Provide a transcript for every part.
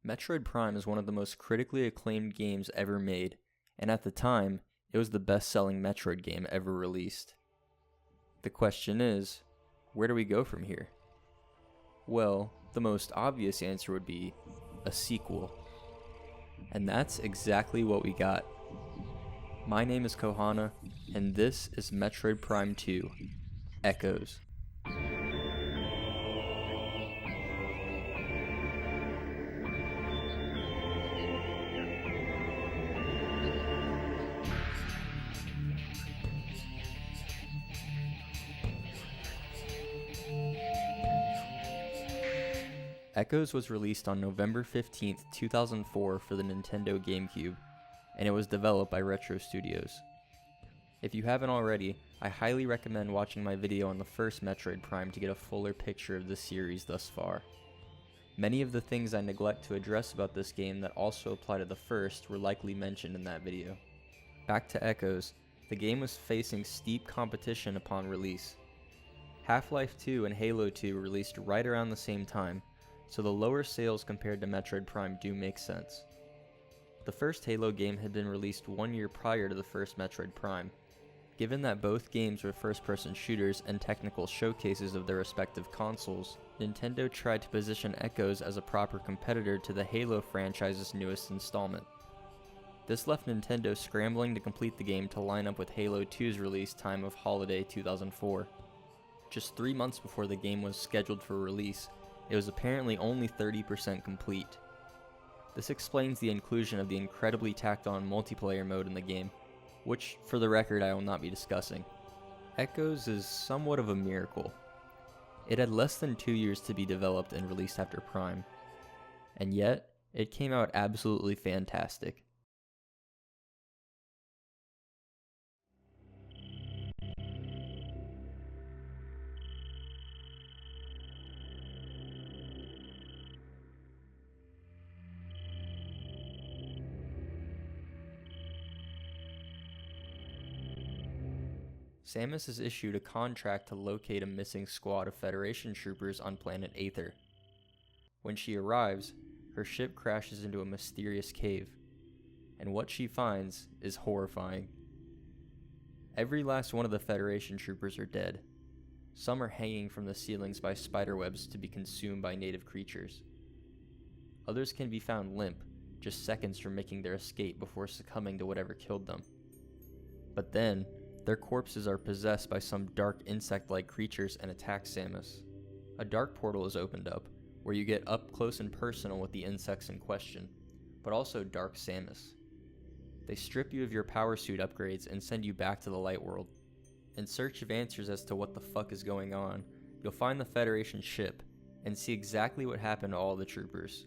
Metroid Prime is one of the most critically acclaimed games ever made, and at the time, it was the best-selling Metroid game ever released. The question is, where do we go from here? Well, the most obvious answer would be a sequel. And that's exactly what we got. My name is Kohana, and this is Metroid Prime 2, Echoes. Echoes was released on November 15th, 2004 for the Nintendo GameCube, and it was developed by Retro Studios. If you haven't already, I highly recommend watching my video on the first Metroid Prime to get a fuller picture of the series thus far. Many of the things I neglect to address about this game that also apply to the first were likely mentioned in that video. Back to Echoes, the game was facing steep competition upon release. Half-Life 2 and Halo 2 released right around the same time, so the lower sales compared to Metroid Prime do make sense. The first Halo game had been released 1 year prior to the first Metroid Prime. Given that both games were first-person shooters and technical showcases of their respective consoles, Nintendo tried to position Echoes as a proper competitor to the Halo franchise's newest installment. This left Nintendo scrambling to complete the game to line up with Halo 2's release time of holiday 2004. Just 3 months before the game was scheduled for release, it was apparently only 30% complete. This explains the inclusion of the incredibly tacked-on multiplayer mode in the game, which, for the record, I will not be discussing. Echoes is somewhat of a miracle. It had less than 2 years to be developed and released after Prime, and yet, it came out absolutely fantastic. Samus is issued a contract to locate a missing squad of Federation troopers on planet Aether. When she arrives, her ship crashes into a mysterious cave, and what she finds is horrifying. Every last one of the Federation troopers are dead. Some are hanging from the ceilings by spiderwebs to be consumed by native creatures. Others can be found limp, just seconds from making their escape before succumbing to whatever killed them. But then, their corpses are possessed by some dark insect-like creatures and attack Samus. A dark portal is opened up, where you get up close and personal with the insects in question, but also Dark Samus. They strip you of your power suit upgrades and send you back to the light world. In search of answers as to what the fuck is going on, you'll find the Federation ship, and see exactly what happened to all the troopers.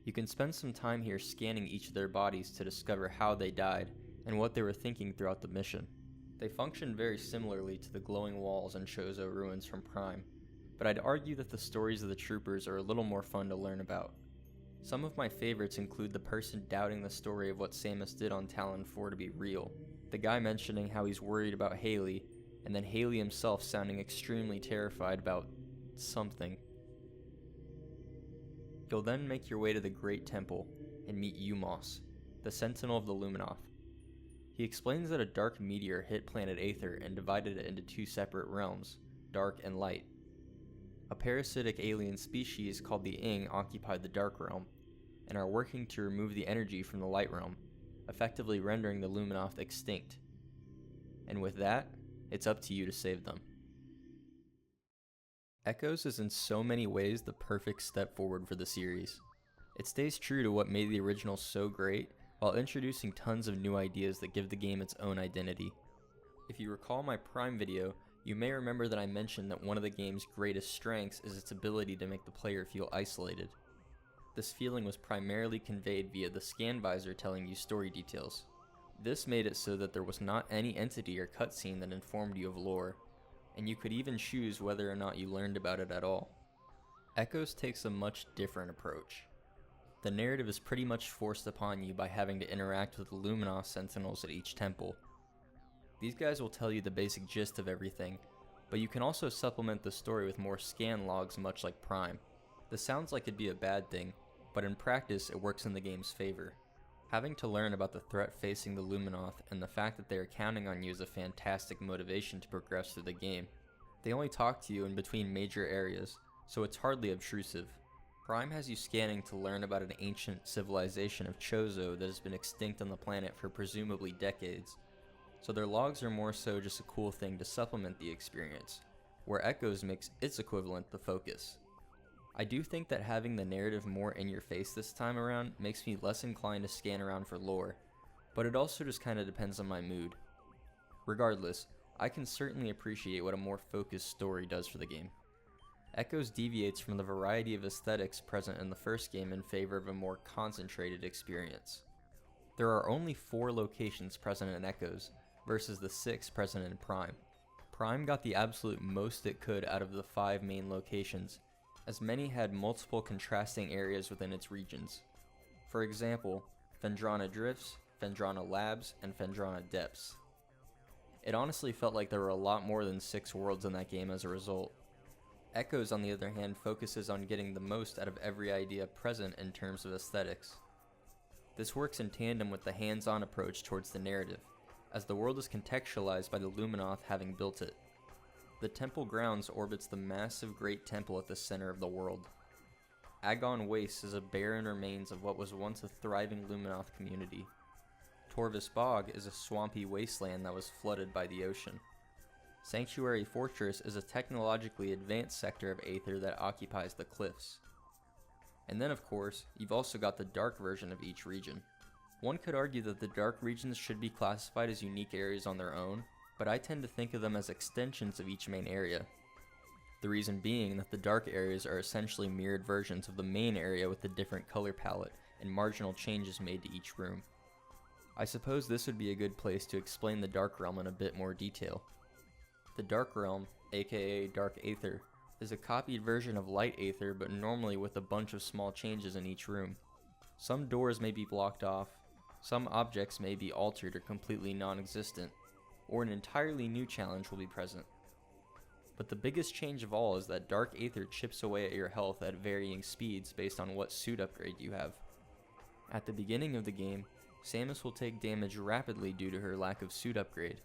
You can spend some time here scanning each of their bodies to discover how they died, and what they were thinking throughout the mission. They function very similarly to the glowing walls and Chozo ruins from Prime, but I'd argue that the stories of the troopers are a little more fun to learn about. Some of my favorites include the person doubting the story of what Samus did on Talon 4 to be real, the guy mentioning how he's worried about Haley, and then Haley himself sounding extremely terrified about something. You'll then make your way to the Great Temple and meet Umos, the Sentinel of the Luminoth. He explains that a dark meteor hit planet Aether and divided it into two separate realms, dark and light. A parasitic alien species called the Ing occupied the dark realm, and are working to remove the energy from the light realm, effectively rendering the Luminoth extinct. And with that, it's up to you to save them. Echoes is in so many ways the perfect step forward for the series. It stays true to what made the original so great, while introducing tons of new ideas that give the game its own identity. If you recall my Prime video, you may remember that I mentioned that one of the game's greatest strengths is its ability to make the player feel isolated. This feeling was primarily conveyed via the scan visor telling you story details. This made it so that there was not any entity or cutscene that informed you of lore, and you could even choose whether or not you learned about it at all. Echoes takes a much different approach. The narrative is pretty much forced upon you by having to interact with the Luminoth Sentinels at each temple. These guys will tell you the basic gist of everything, but you can also supplement the story with more scan logs much like Prime. This sounds like it'd be a bad thing, but in practice it works in the game's favor. Having to learn about the threat facing the Luminoth and the fact that they are counting on you is a fantastic motivation to progress through the game. They only talk to you in between major areas, so it's hardly obtrusive. Prime has you scanning to learn about an ancient civilization of Chozo that has been extinct on the planet for presumably decades, so their logs are more so just a cool thing to supplement the experience, where Echoes makes its equivalent the focus. I do think that having the narrative more in your face this time around makes me less inclined to scan around for lore, but it also just kinda depends on my mood. Regardless, I can certainly appreciate what a more focused story does for the game. Echoes deviates from the variety of aesthetics present in the first game in favor of a more concentrated experience. There are only 4 locations present in Echoes, versus the 6 present in Prime. Prime got the absolute most it could out of the 5 main locations, as many had multiple contrasting areas within its regions. For example, Phendrana Drifts, Phendrana Labs, and Phendrana Depths. It honestly felt like there were a lot more than 6 worlds in that game as a result. Echoes, on the other hand, focuses on getting the most out of every idea present in terms of aesthetics. This works in tandem with the hands-on approach towards the narrative, as the world is contextualized by the Luminoth having built it. The temple grounds orbits the massive Great Temple at the center of the world. Agon Waste is a barren remains of what was once a thriving Luminoth community. Torvus Bog is a swampy wasteland that was flooded by the ocean. Sanctuary Fortress is a technologically advanced sector of Aether that occupies the cliffs. And then of course, you've also got the dark version of each region. One could argue that the dark regions should be classified as unique areas on their own, but I tend to think of them as extensions of each main area. The reason being that the dark areas are essentially mirrored versions of the main area with a different color palette and marginal changes made to each room. I suppose this would be a good place to explain the Dark Realm in a bit more detail. The Dark Realm, aka Dark Aether, is a copied version of Light Aether, but normally with a bunch of small changes in each room. Some doors may be blocked off, some objects may be altered or completely non-existent, or an entirely new challenge will be present. But the biggest change of all is that Dark Aether chips away at your health at varying speeds based on what suit upgrade you have. At the beginning of the game, Samus will take damage rapidly due to her lack of suit upgrade.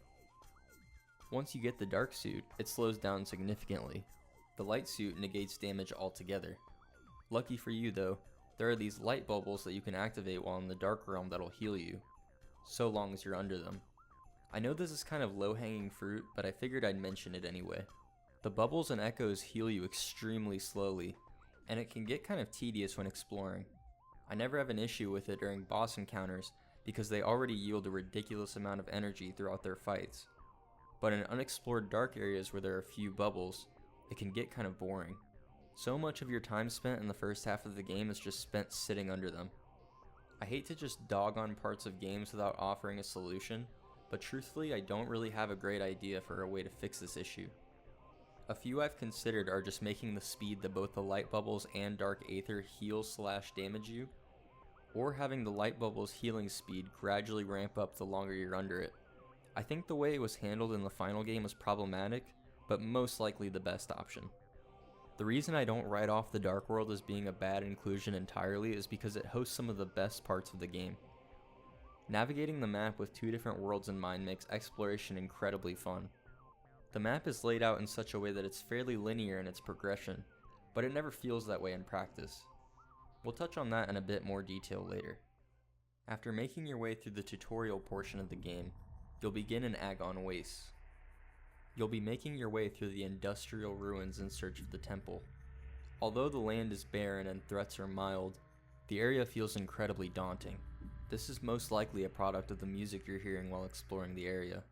Once you get the dark suit, it slows down significantly. The light suit negates damage altogether. Lucky for you though, there are these light bubbles that you can activate while in the Dark Realm that'll heal you, so long as you're under them. I know this is kind of low-hanging fruit, but I figured I'd mention it anyway. The bubbles and echoes heal you extremely slowly, and it can get kind of tedious when exploring. I never have an issue with it during boss encounters because they already yield a ridiculous amount of energy throughout their fights. But in unexplored dark areas where there are few bubbles, it can get kind of boring. So much of your time spent in the first half of the game is just spent sitting under them. I hate to just dog on parts of games without offering a solution, but truthfully I don't really have a great idea for a way to fix this issue. A few I've considered are just making the speed that both the light bubbles and dark aether heal/damage you, or having the light bubbles healing speed gradually ramp up the longer you're under it. I think the way it was handled in the final game was problematic, but most likely the best option. The reason I don't write off the Dark World as being a bad inclusion entirely is because it hosts some of the best parts of the game. Navigating the map with 2 different worlds in mind makes exploration incredibly fun. The map is laid out in such a way that it's fairly linear in its progression, but it never feels that way in practice. We'll touch on that in a bit more detail later. After making your way through the tutorial portion of the game, you'll begin in Agon Wastes. You'll be making your way through the industrial ruins in search of the temple. Although the land is barren and threats are mild, the area feels incredibly daunting. This is most likely a product of the music you're hearing while exploring the area.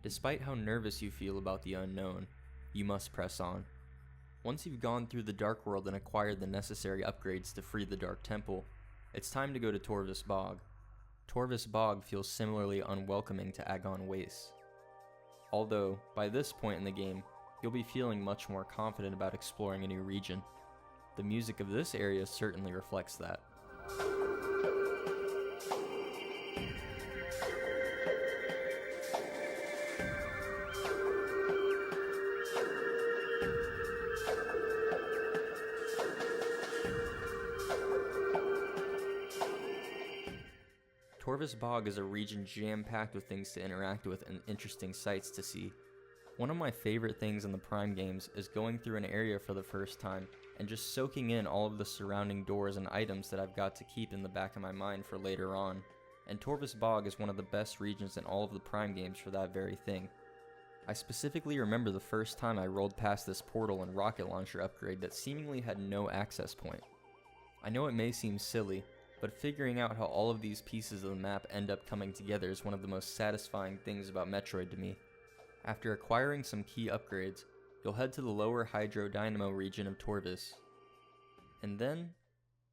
Despite how nervous you feel about the unknown, you must press on. Once you've gone through the Dark World and acquired the necessary upgrades to free the Dark Temple, it's time to go to Torvus Bog. Torvus Bog feels similarly unwelcoming to Agon Wastes. Although, by this point in the game, you'll be feeling much more confident about exploring a new region. The music of this area certainly reflects that. Torvus Bog is a region jam-packed with things to interact with and interesting sights to see. One of my favorite things in the Prime games is going through an area for the first time and just soaking in all of the surrounding doors and items that I've got to keep in the back of my mind for later on. And Torvus Bog is one of the best regions in all of the Prime games for that very thing. I specifically remember the first time I rolled past this portal and rocket launcher upgrade that seemingly had no access point. I know it may seem silly, but figuring out how all of these pieces of the map end up coming together is one of the most satisfying things about Metroid to me. After acquiring some key upgrades, you'll head to the lower hydrodynamo region of Torvus. And then,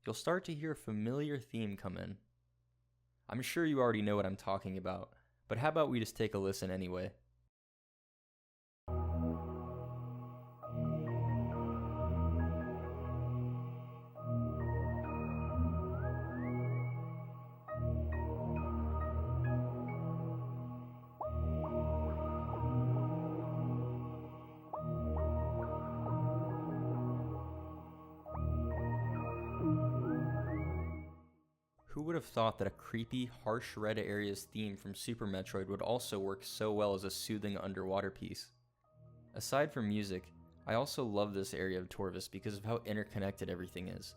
you'll start to hear a familiar theme come in. I'm sure you already know what I'm talking about, but how about we just take a listen anyway? Who would have thought that a creepy, harsh red area's theme from Super Metroid would also work so well as a soothing underwater piece? Aside from music, I also love this area of Torvus because of how interconnected everything is.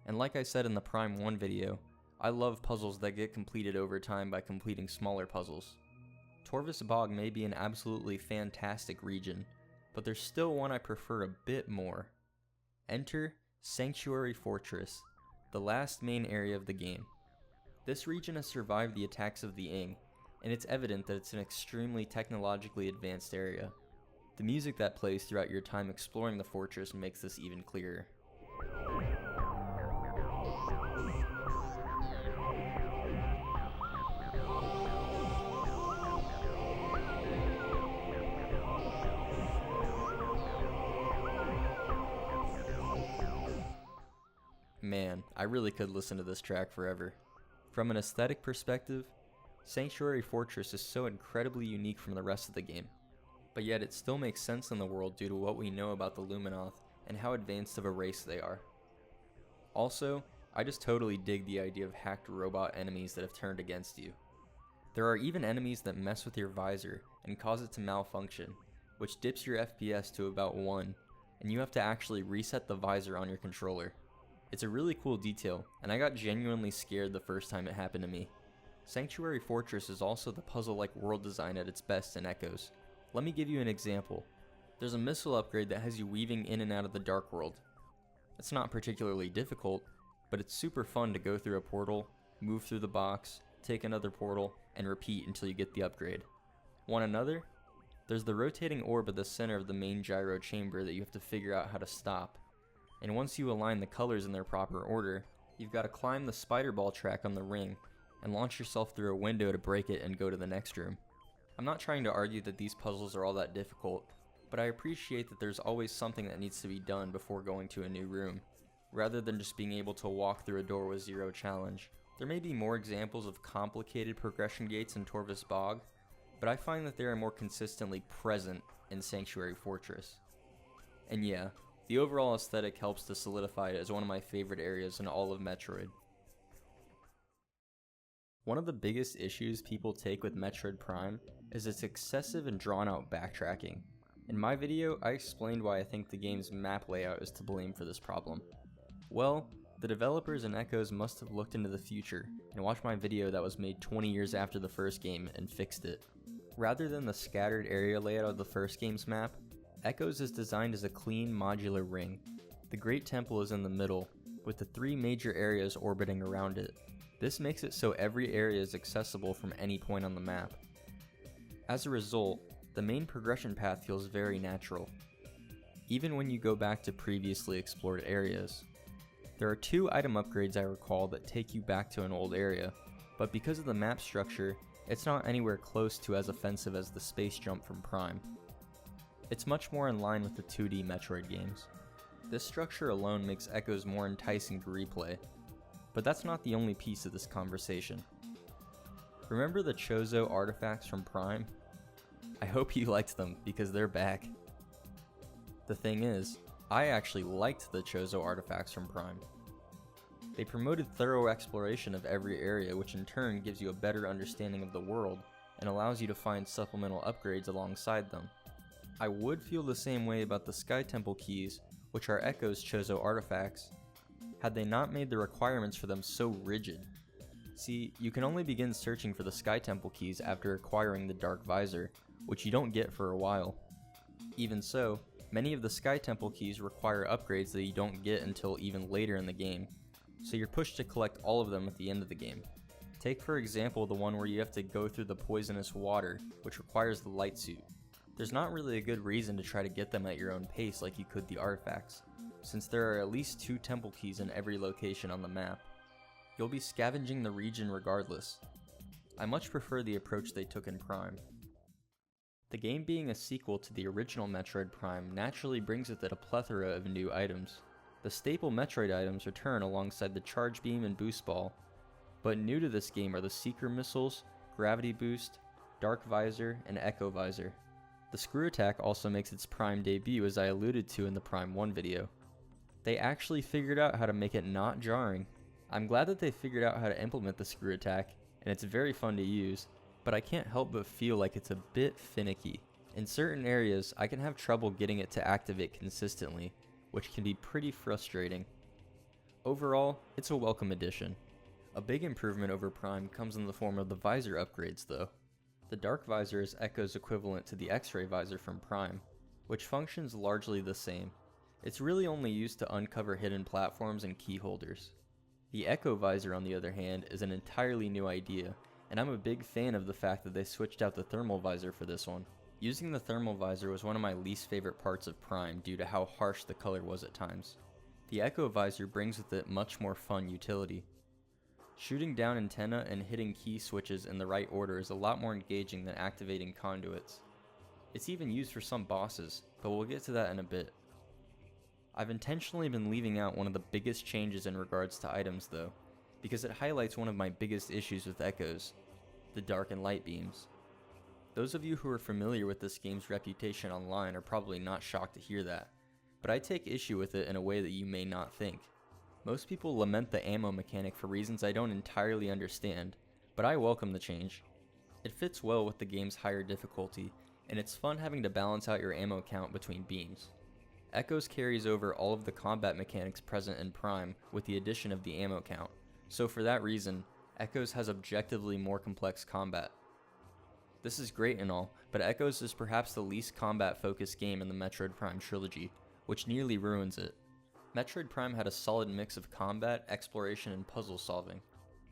And like I said in the Prime 1 video, I love puzzles that get completed over time by completing smaller puzzles. Torvus Bog may be an absolutely fantastic region, but there's still one I prefer a bit more. Enter Sanctuary Fortress, the last main area of the game. This region has survived the attacks of the Ing, and it's evident that it's an extremely technologically advanced area. The music that plays throughout your time exploring the fortress makes this even clearer. Man, I really could listen to this track forever. From an aesthetic perspective, Sanctuary Fortress is so incredibly unique from the rest of the game, but yet it still makes sense in the world due to what we know about the Luminoth and how advanced of a race they are. Also, I just totally dig the idea of hacked robot enemies that have turned against you. There are even enemies that mess with your visor and cause it to malfunction, which dips your FPS to about 1, and you have to actually reset the visor on your controller. It's a really cool detail, and I got genuinely scared the first time it happened to me. Sanctuary Fortress is also the puzzle-like world design at its best in Echoes. Let me give you an example. There's a missile upgrade that has you weaving in and out of the Dark World. It's not particularly difficult, but it's super fun to go through a portal, move through the box, take another portal, and repeat until you get the upgrade. Want another? There's the rotating orb at the center of the main gyro chamber that you have to figure out how to stop. And once you align the colors in their proper order, you've got to climb the spider ball track on the ring and launch yourself through a window to break it and go to the next room. I'm not trying to argue that these puzzles are all that difficult, but I appreciate that there's always something that needs to be done before going to a new room, rather than just being able to walk through a door with zero challenge. There may be more examples of complicated progression gates in Torvus Bog, but I find that they are more consistently present in Sanctuary Fortress. And yeah, the overall aesthetic helps to solidify it as one of my favorite areas in all of Metroid. One of the biggest issues people take with Metroid Prime is its excessive and drawn-out backtracking. In my video, I explained why I think the game's map layout is to blame for this problem. Well, the developers in Echoes must have looked into the future and watched my video that was made 20 years after the first game and fixed it. Rather than the scattered area layout of the first game's map, Echoes is designed as a clean, modular ring. The Great Temple is in the middle, with the 3 major areas orbiting around it. This makes it so every area is accessible from any point on the map. As a result, the main progression path feels very natural, even when you go back to previously explored areas. There are 2 item upgrades I recall that take you back to an old area, but because of the map structure, it's not anywhere close to as offensive as the space jump from Prime. It's much more in line with the 2D Metroid games. This structure alone makes Echoes more enticing to replay, but that's not the only piece of this conversation. Remember the Chozo artifacts from Prime? I hope you liked them because they're back. The thing is, I actually liked the Chozo artifacts from Prime. They promoted thorough exploration of every area, which in turn gives you a better understanding of the world and allows you to find supplemental upgrades alongside them. I would feel the same way about the Sky Temple keys, which are Echo's Chozo artifacts, had they not made the requirements for them so rigid. See, you can only begin searching for the Sky Temple keys after acquiring the Dark Visor, which you don't get for a while. Even so, many of the Sky Temple keys require upgrades that you don't get until even later in the game, so you're pushed to collect all of them at the end of the game. Take for example the one where you have to go through the poisonous water, which requires the light suit. There's not really a good reason to try to get them at your own pace like you could the artifacts, since there are at least 2 temple keys in every location on the map. You'll be scavenging the region regardless. I much prefer the approach they took in Prime. The game being a sequel to the original Metroid Prime naturally brings with it a plethora of new items. The staple Metroid items return alongside the Charge Beam and Boost Ball, but new to this game are the Seeker Missiles, Gravity Boost, Dark Visor, and Echo Visor. The Screw Attack also makes its Prime debut, as I alluded to in the Prime 1 video. They actually figured out how to make it not jarring. I'm glad that they figured out how to implement the Screw Attack, and it's very fun to use, but I can't help but feel like it's a bit finicky. In certain areas, I can have trouble getting it to activate consistently, which can be pretty frustrating. Overall, it's a welcome addition. A big improvement over Prime comes in the form of the visor upgrades though. The Dark Visor is Echo's equivalent to the X-Ray Visor from Prime, which functions largely the same. It's really only used to uncover hidden platforms and key holders. The Echo Visor, on the other hand, is an entirely new idea, and I'm a big fan of the fact that they switched out the Thermal Visor for this one. Using the Thermal Visor was one of my least favorite parts of Prime due to how harsh the color was at times. The Echo Visor brings with it much more fun utility. Shooting down antenna and hitting key switches in the right order is a lot more engaging than activating conduits. It's even used for some bosses, but we'll get to that in a bit. I've intentionally been leaving out one of the biggest changes in regards to items though, because it highlights one of my biggest issues with Echoes, the dark and light beams. Those of you who are familiar with this game's reputation online are probably not shocked to hear that, but I take issue with it in a way that you may not think. Most people lament the ammo mechanic for reasons I don't entirely understand, but I welcome the change. It fits well with the game's higher difficulty, and it's fun having to balance out your ammo count between beams. Echoes carries over all of the combat mechanics present in Prime with the addition of the ammo count, so for that reason, Echoes has objectively more complex combat. This is great and all, but Echoes is perhaps the least combat-focused game in the Metroid Prime trilogy, which nearly ruins it. Metroid Prime had a solid mix of combat, exploration, and puzzle solving.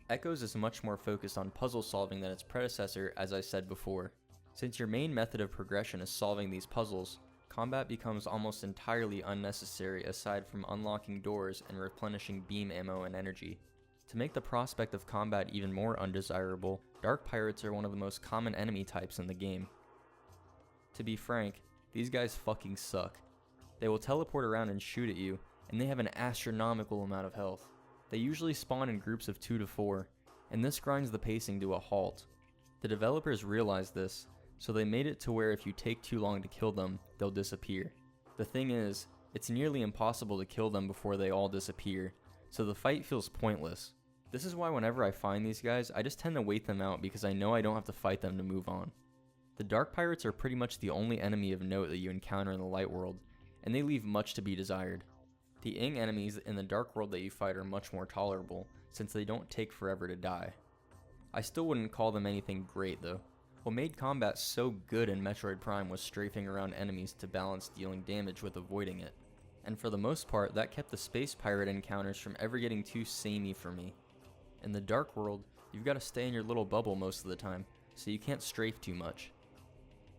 Echoes is much more focused on puzzle solving than its predecessor, as I said before. Since your main method of progression is solving these puzzles, combat becomes almost entirely unnecessary aside from unlocking doors and replenishing beam ammo and energy. To make the prospect of combat even more undesirable, Dark Pirates are one of the most common enemy types in the game. To be frank, these guys fucking suck. They will teleport around and shoot at you, and they have an astronomical amount of health. They usually spawn in groups of 2 to 4, and this grinds the pacing to a halt. The developers realized this, so they made it to where if you take too long to kill them, they'll disappear. The thing is, it's nearly impossible to kill them before they all disappear, so the fight feels pointless. This is why whenever I find these guys, I just tend to wait them out because I know I don't have to fight them to move on. The Dark Pirates are pretty much the only enemy of note that you encounter in the Light World, and they leave much to be desired. The Ing enemies in the Dark World that you fight are much more tolerable, since they don't take forever to die. I still wouldn't call them anything great though. What made combat so good in Metroid Prime was strafing around enemies to balance dealing damage with avoiding it. And for the most part, that kept the space pirate encounters from ever getting too samey for me. In the Dark World, you've got to stay in your little bubble most of the time, so you can't strafe too much.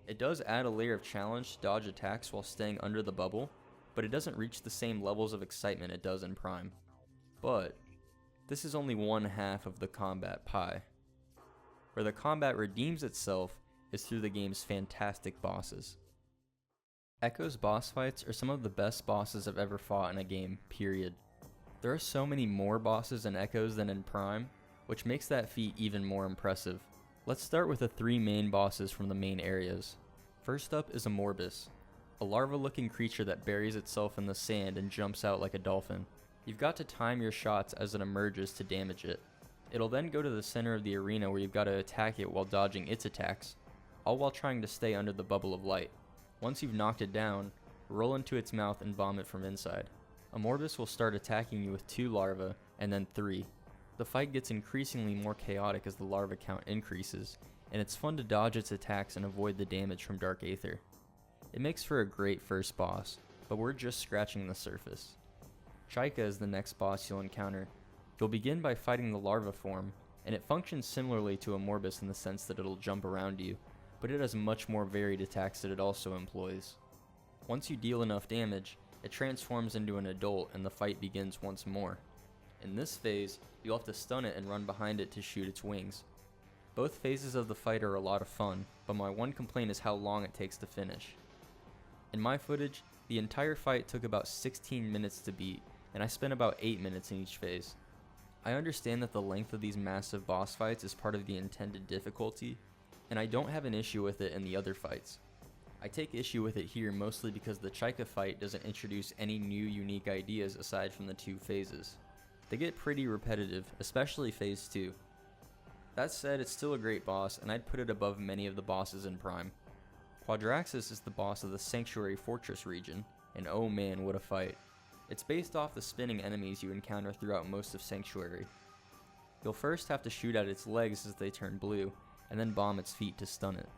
It does add a layer of challenge to dodge attacks while staying under the bubble, but it doesn't reach the same levels of excitement it does in Prime. But this is only one half of the combat pie. Where the combat redeems itself is through the game's fantastic bosses. Echo's boss fights are some of the best bosses I've ever fought in a game, period. There are so many more bosses in Echoes than in Prime, which makes that feat even more impressive. Let's start with the 3 main bosses from the main areas. First up is Amorbus, a larva-looking creature that buries itself in the sand and jumps out like a dolphin. You've got to time your shots as it emerges to damage it. It'll then go to the center of the arena where you've got to attack it while dodging its attacks, all while trying to stay under the bubble of light. Once you've knocked it down, roll into its mouth and bomb it from inside. Amorbus will start attacking you with 2 larvae, and then 3. The fight gets increasingly more chaotic as the larva count increases, and it's fun to dodge its attacks and avoid the damage from Dark Aether. It makes for a great first boss, but we're just scratching the surface. Chaika is the next boss you'll encounter. You'll begin by fighting the larva form, and it functions similarly to Amorbus in the sense that it'll jump around you, but it has much more varied attacks that it also employs. Once you deal enough damage, it transforms into an adult and the fight begins once more. In this phase, you'll have to stun it and run behind it to shoot its wings. Both phases of the fight are a lot of fun, but my one complaint is how long it takes to finish. In my footage, the entire fight took about 16 minutes to beat, and I spent about 8 minutes in each phase. I understand that the length of these massive boss fights is part of the intended difficulty, and I don't have an issue with it in the other fights. I take issue with it here mostly because the Chaika fight doesn't introduce any new unique ideas aside from the 2 phases. They get pretty repetitive, especially phase 2. That said, it's still a great boss, and I'd put it above many of the bosses in Prime. Quadraxis is the boss of the Sanctuary Fortress region, and oh man, what a fight. It's based off the spinning enemies you encounter throughout most of Sanctuary. You'll first have to shoot at its legs as they turn blue, and then bomb its feet to stun it.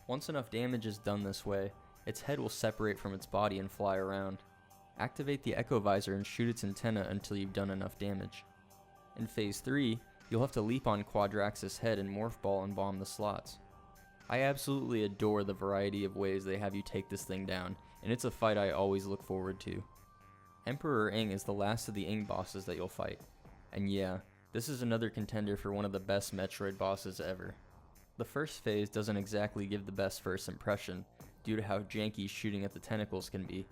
Once enough damage is done this way, its head will separate from its body and fly around. Activate the Echo Visor and shoot its antenna until you've done enough damage. In phase 3, you'll have to leap on Quadraxis' head and Morph Ball and bomb the slots. I absolutely adore the variety of ways they have you take this thing down, and it's a fight I always look forward to. Emperor Ing is the last of the Ing bosses that you'll fight, and yeah, this is another contender for one of the best Metroid bosses ever. The first phase doesn't exactly give the best first impression, due to how janky shooting at the tentacles can be.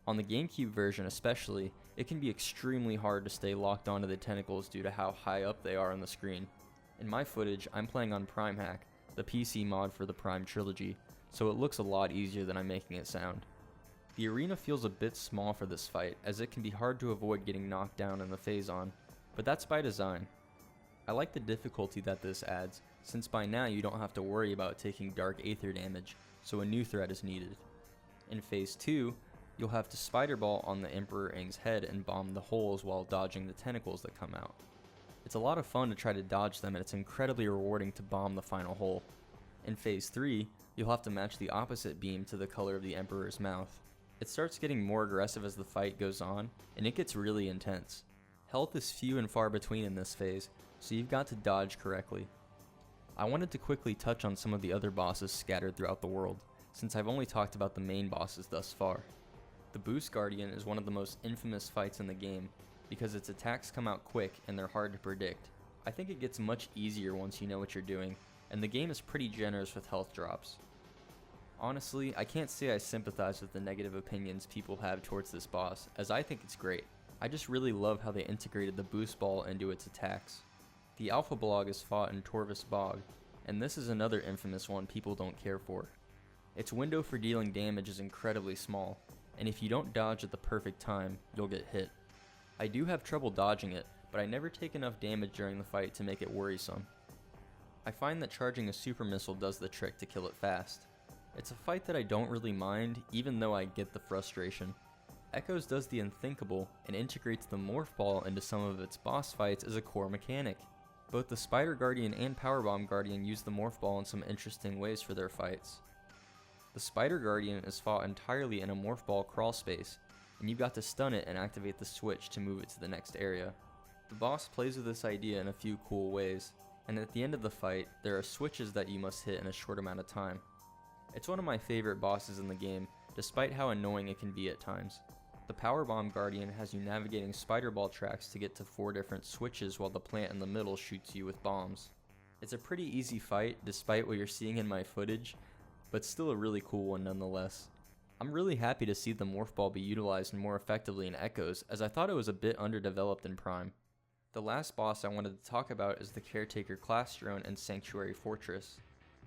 On the GameCube version especially, it can be extremely hard to stay locked onto the tentacles due to how high up they are on the screen. In my footage, I'm playing on Prime Hack, the PC mod for the Prime trilogy, so it looks a lot easier than I'm making it sound. The arena feels a bit small for this fight, as it can be hard to avoid getting knocked down in the phase-on, but that's by design. I like the difficulty that this adds, since by now you don't have to worry about taking Dark Aether damage, so a new threat is needed. In phase 2, you'll have to Spider Ball on the Emperor Ing's head and bomb the holes while dodging the tentacles that come out. It's a lot of fun to try to dodge them, and it's incredibly rewarding to bomb the final hole. In phase 3, you'll have to match the opposite beam to the color of the Emperor's mouth. It starts getting more aggressive as the fight goes on, and it gets really intense. Health is few and far between in this phase, so you've got to dodge correctly. I wanted to quickly touch on some of the other bosses scattered throughout the world, since I've only talked about the main bosses thus far. The Boost Guardian is one of the most infamous fights in the game, because its attacks come out quick and they're hard to predict. I think it gets much easier once you know what you're doing, and the game is pretty generous with health drops. Honestly, I can't say I sympathize with the negative opinions people have towards this boss, as I think it's great. I just really love how they integrated the boost ball into its attacks. The Alpha Blog is fought in Torvus Bog, and this is another infamous one people don't care for. Its window for dealing damage is incredibly small, and if you don't dodge at the perfect time, you'll get hit. I do have trouble dodging it, but I never take enough damage during the fight to make it worrisome. I find that charging a super missile does the trick to kill it fast. It's a fight that I don't really mind, even though I get the frustration. Echoes does the unthinkable and integrates the Morph Ball into some of its boss fights as a core mechanic. Both the Spider Guardian and Powerbomb Guardian use the Morph Ball in some interesting ways for their fights. The Spider Guardian is fought entirely in a Morph Ball crawl space, and you've got to stun it and activate the switch to move it to the next area. The boss plays with this idea in a few cool ways, and at the end of the fight, there are switches that you must hit in a short amount of time. It's one of my favorite bosses in the game, despite how annoying it can be at times. The Powerbomb Guardian has you navigating spider ball tracks to get to 4 different switches while the plant in the middle shoots you with bombs. It's a pretty easy fight despite what you're seeing in my footage, but still a really cool one nonetheless. I'm really happy to see the Morph Ball be utilized more effectively in Echoes, as I thought it was a bit underdeveloped in Prime. The last boss I wanted to talk about is the Caretaker class drone in Sanctuary Fortress.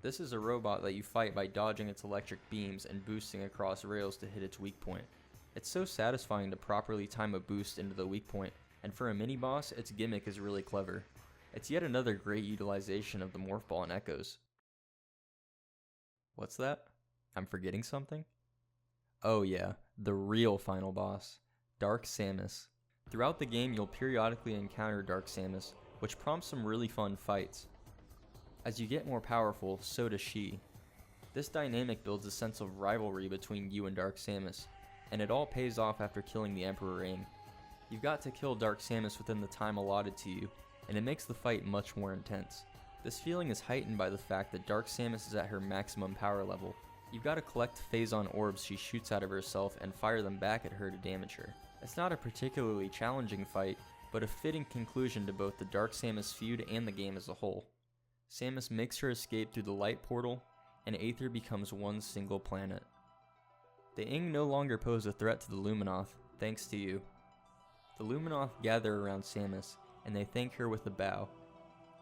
This is a robot that you fight by dodging its electric beams and boosting across rails to hit its weak point. It's so satisfying to properly time a boost into the weak point, and for a mini-boss, its gimmick is really clever. It's yet another great utilization of the Morph Ball in Echoes. What's that? I'm forgetting something? Oh yeah, the real final boss, Dark Samus. Throughout the game, you'll periodically encounter Dark Samus, which prompts some really fun fights. As you get more powerful, so does she. This dynamic builds a sense of rivalry between you and Dark Samus, and it all pays off after killing the Emperor Aim. You've got to kill Dark Samus within the time allotted to you, and it makes the fight much more intense. This feeling is heightened by the fact that Dark Samus is at her maximum power level. You've got to collect Phazon orbs she shoots out of herself and fire them back at her to damage her. It's not a particularly challenging fight, but a fitting conclusion to both the Dark Samus feud and the game as a whole. Samus makes her escape through the light portal, and Aether becomes one single planet. The Ing no longer pose a threat to the Luminoth, thanks to you. The Luminoth gather around Samus, and they thank her with a bow.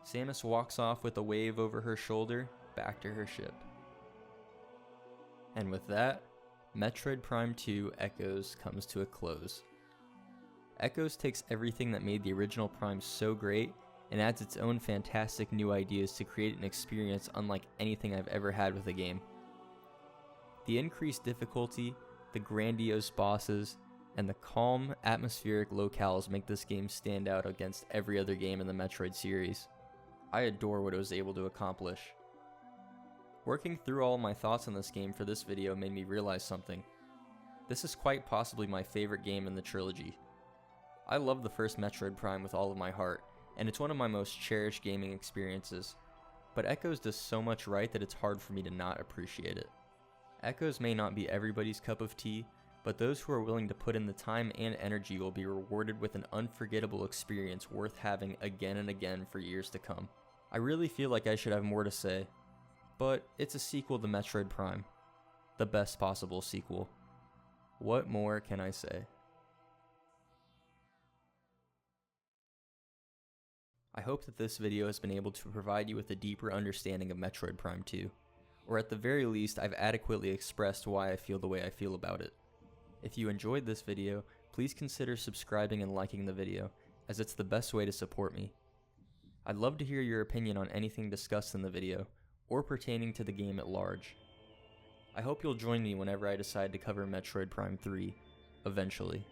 Samus walks off with a wave over her shoulder, back to her ship. And with that, Metroid Prime 2 Echoes comes to a close. Echoes takes everything that made the original Prime so great and adds its own fantastic new ideas to create an experience unlike anything I've ever had with a game. The increased difficulty, the grandiose bosses, and the calm, atmospheric locales make this game stand out against every other game in the Metroid series. I adore what it was able to accomplish. Working through all my thoughts on this game for this video made me realize something. This is quite possibly my favorite game in the trilogy. I love the first Metroid Prime with all of my heart, and it's one of my most cherished gaming experiences. But Echoes does so much right that it's hard for me to not appreciate it. Echoes may not be everybody's cup of tea, but those who are willing to put in the time and energy will be rewarded with an unforgettable experience worth having again and again for years to come. I really feel like I should have more to say, but it's a sequel to Metroid Prime. The best possible sequel. What more can I say? I hope that this video has been able to provide you with a deeper understanding of Metroid Prime 2, or at the very least I've adequately expressed why I feel the way I feel about it. If you enjoyed this video, please consider subscribing and liking the video, as it's the best way to support me. I'd love to hear your opinion on anything discussed in the video, or pertaining to the game at large. I hope you'll join me whenever I decide to cover Metroid Prime 3, eventually.